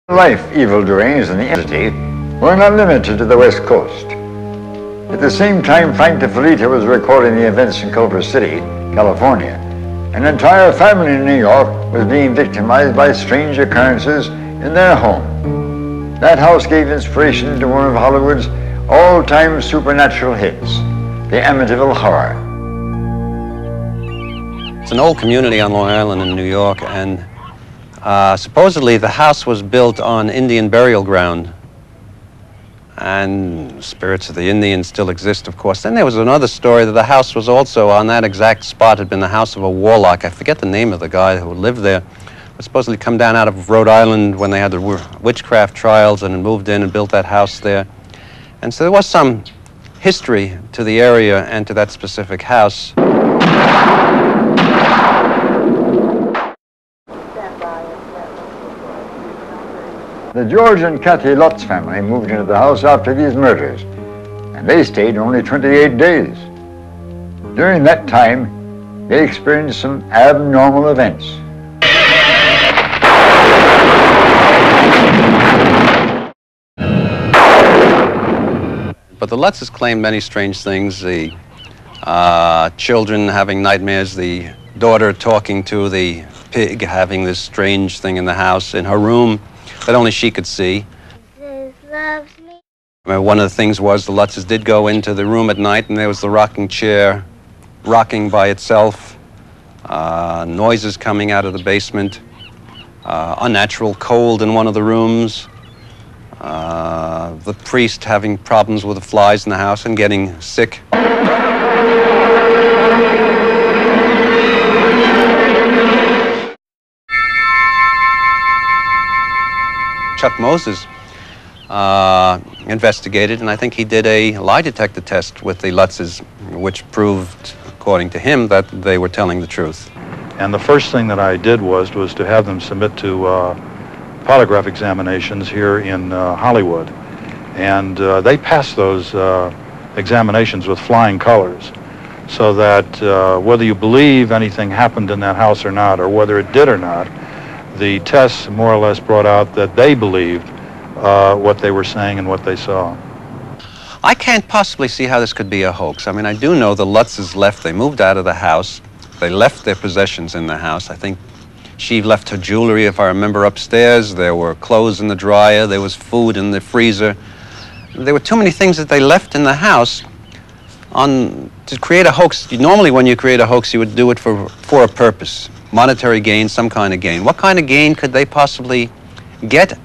Life evildoings in the entity were not limited to the West Coast. At the same time Frank DeFelitta was recording the events in Culver City, California, an entire family in New York was being victimized by strange occurrences in their home. That house gave inspiration to one of Hollywood's all-time supernatural hits, the Amityville Horror. It's an old community on Long Island in New York, and supposedly the house was built on Indian burial ground, and spirits of the Indians still exist, of course. Then there was another story that the house was also on that exact spot, had been the house of a warlock. I forget the name of the guy who lived there. Was supposedly come down out of Rhode Island when they had the witchcraft trials and moved in and built that house there. And so there was some history to the area and to that specific house. The George and Kathy Lutz family moved into the house after these murders, and they stayed only 28 days. During that time, they experienced some abnormal events. But the Lutzes claimed many strange things, the children having nightmares, the daughter talking to the pig, having this strange thing in the house, in her room, that only she could see. Jesus loves me. One of the things was the Lutzes did go into the room at night, and there was the rocking chair rocking by itself, noises coming out of the basement, unnatural cold in one of the rooms, the priest having problems with the flies in the house and getting sick. Chuck Moses investigated, and I think he did a lie detector test with the Lutzes, which proved, according to him, that they were telling the truth. And the first thing that I did was to have them submit to polygraph examinations here in Hollywood. And they passed those examinations with flying colors, so that whether you believe anything happened in that house or not, or whether it did or not, the tests more or less brought out that they believed what they were saying and what they saw. I can't possibly see how this could be a hoax. I mean, I do know the Lutzes left. They moved out of the house. They left their possessions in the house. I think she left her jewelry, if I remember, upstairs. There were clothes in the dryer. There was food in the freezer. There were too many things that they left in the house to create a hoax. Normally, when you create a hoax, you would do it for a purpose. Monetary gain, some kind of gain. What kind of gain could they possibly get